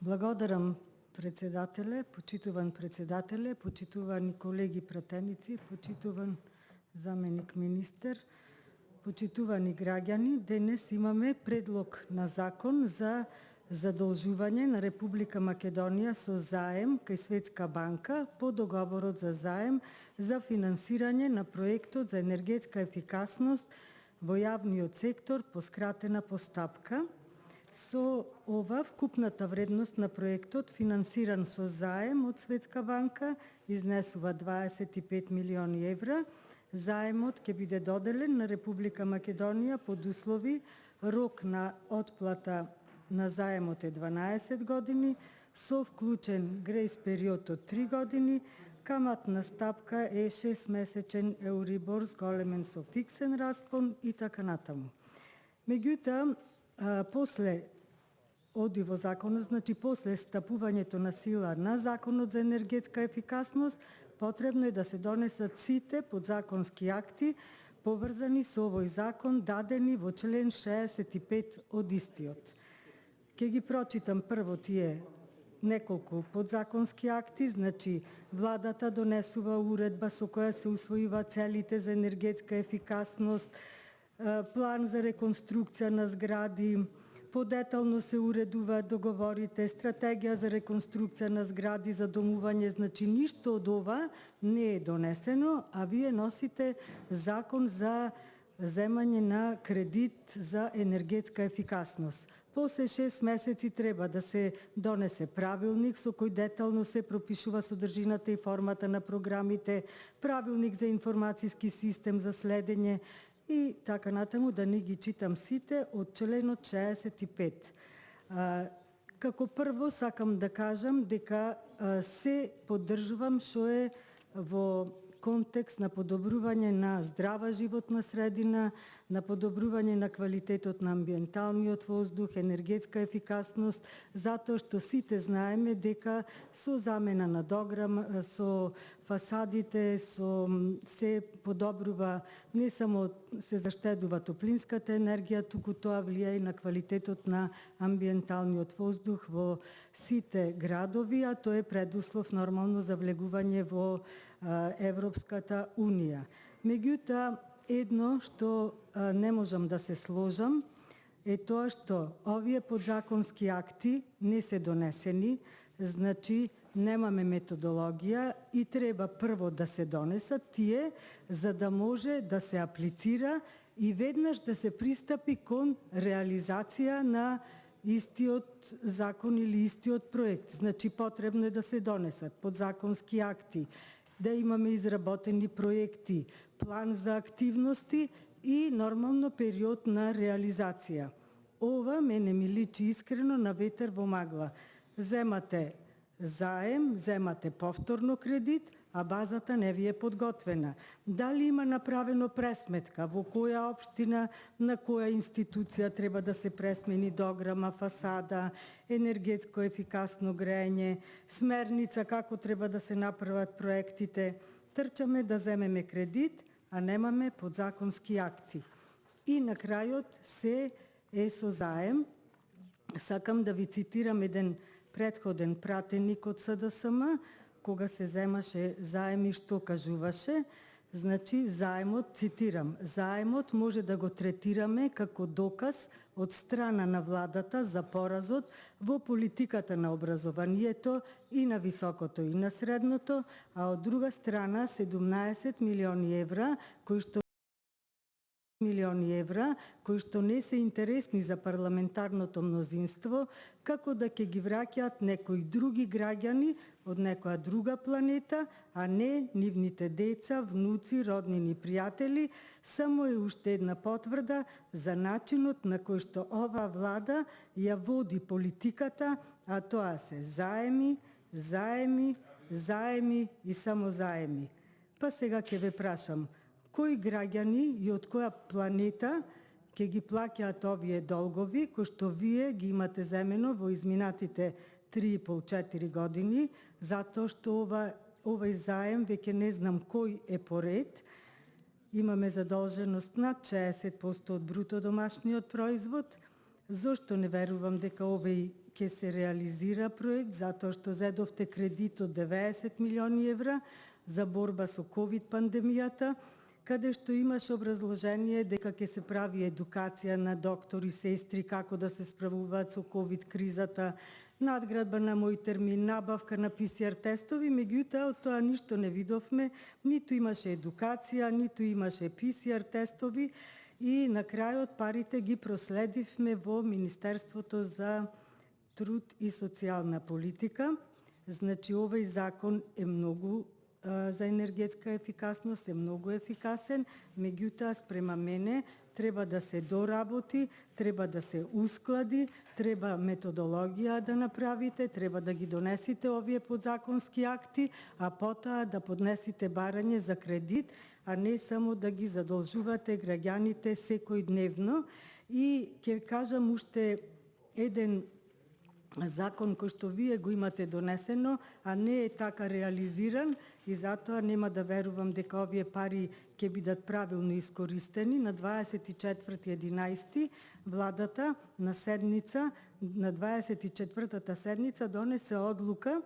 Благодарам председателе, почитуван председателе, почитувани колеги пратеници, почитуван заменик министер, почитувани граѓани. Денес имаме предлог на закон за задолжување на Република Македонија со заем кај Светска банка по договорот за заем за финансирање на проектот за енергетска ефикасност во јавниот сектор по скратена постапка. Со ова вкупната вредност на проектот финансиран со заем од Светска банка изнесува 25 милиони евра. Заемот ќе биде доделен на Република Македонија под услови рок на отплата на заемот е 12 години со вклучен грејс период од 3 години. Каматна стапка е 6-месечен Еурибор зголемен со фиксен распон и така натаму. Меѓутоа, после оди во законот, значи после стапувањето на сила на законот за енергетска ефикасност, потребно е да се донесат сите подзаконски акти поврзани со овој закон дадени во член 65 од истиот. Ке ги прочитам прво тие неколку подзаконски акти, значи владата донесува уредба со која се усвојува целите за енергетска ефикасност, план за реконструкција на згради, подетално се уредуваат договорите, стратегија за реконструкција на згради за домување, значи ништо од ова не е донесено, а вие носите закон за земање на кредит за енергетска ефикасност. После 6 месеци треба да се донесе правилник со кој детално се пропишува содржината и формата на програмите, правилник за информацијски систем за следење и така натаму, да не ги читам сите од членот 65. Како прво сакам да кажам дека се поддржувам што е во контекст на подобрување на здрава животна средина, на подобрување на квалитетот на амбиенталниот воздух, енергетска ефикасност, затоа што сите знаеме дека со замена на дограм, со фасадите, се подобрува, не само се заштедува топлинската енергија, туку тоа влија и на квалитетот на амбиенталниот воздух во сите градови, а тоа е предуслов нормално за влегување во Европската Унија. Меѓутоа, едно што не можам да се сложам е тоа што овие подзаконски акти не се донесени, значи немаме методологија и треба прво да се донесат тие, за да може да се аплицира и веднаш да се пристапи кон реализација на истиот закон или истиот проект. Значи потребно е да се донесат подзаконски акти, да имаме изработени проекти, план за активности и нормално период на реализација. Ова мене ми личи искрено на ветер во магла. Земате заем, земате повторно кредит, а базата не ви е подготвена. Дали има направено пресметка во која општина, на која институција треба да се пресмени дограма, фасада, енергетско ефикасно грејење, смерница како треба да се направат проектите. Трчаме да земеме кредит, а немаме подзаконски акти. И на крајот се е со заем. Сакам да ви цитирам еден предходен пратеник од СДСМ, кога се земаше заеми, што кажуваше. Значи, заемот, цитирам, заемот може да го третираме како доказ од страна на владата за поразот во политиката на образованието и на високото и на средното, а од друга страна 17 милиони евра, кои што не се интересни за парламентарното мнозинство, како да ќе ги враќаат некои други граѓани од некоја друга планета, а не нивните деца, внуци, роднини, пријатели, само е уште една потврда за начинот на кој што ова влада ја води политиката, а тоа се заеми, заеми, заеми и само заеми. Па сега ќе ве прашам, кои граѓани и од која планета ќе ги плаќаат овие долгови, кои што вие ги имате земено во изминатите 3,5-4 години, затоа што овој заем веќе не знам кој е поред. Имаме задолженост над 60% од бруто домашниот производ. Зошто не верувам дека овој ќе се реализира проект затоа што зедовте кредит од 90 милиони евра за борба со ковид пандемијата, каде што имаше образложение дека ќе се прави едукација на доктори, сестри како да се справуваат со ковид кризата, надградба на мој термин, набавка на ПСР тестови, меѓутоа од тоа ништо не видовме, ниту имаше едукација, ниту имаше ПСР тестови и на крајот парите ги проследивме во Министерството за труд и социјална политика. Значи, овој закон е многу за енергетска ефикасност, е многу ефикасен, меѓутоа спрема мене треба да се доработи, треба да се усклади, треба методологија да направите, треба да ги донесите овие подзаконски акти, а потоа да поднесите барање за кредит, а не само да ги задолжувате граѓаните секојдневно. И ќе кажам уште еден закон кој што вие го имате донесено, а не е така реализиран, и затоа нема да верувам дека овие пари ќе бидат правилно искористени. На 24.11. владата на 24-та седница донесе одлука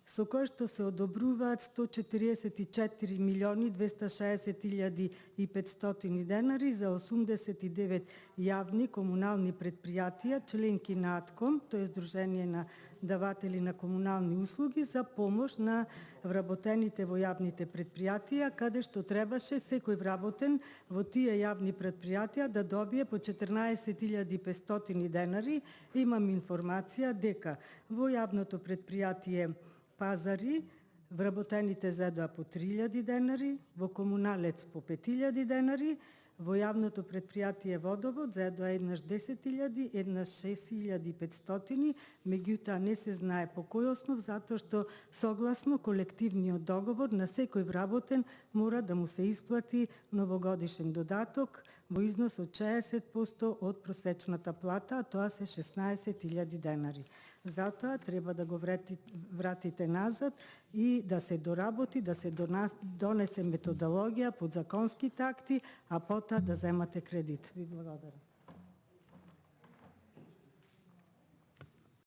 со која што се одобруваат 144 милиони 260 илјади и 500 денари за 89 јавни комунални предпријатија, членки на АТКОМ, тоа е Сдружение на даватели на комунални услуги, за помош на вработените во јавните предпријатија, каде што требаше секој вработен во тие јавни предпријатија да добие по 14.500 денари. Имам информација дека во јавното предпријатие Пазари вработените зедоа по 3.000 денари, во Комуналец по 5.000 денари, во јавното предпријатие Водовод зедоа еднаш 10.000, еднаш 6.500, меѓутоа не се знае по кој основ, затоа што согласно колективниот договор на секој вработен мора да му се исплати новогодишен додаток во износ од 60% од просечната плата, а тоа се 16.000 денари. Затоа треба да го вратите назад и да се доработи, да се донесе методологија, подзаконски акти, а потоа да земате кредит. Ви благодарам.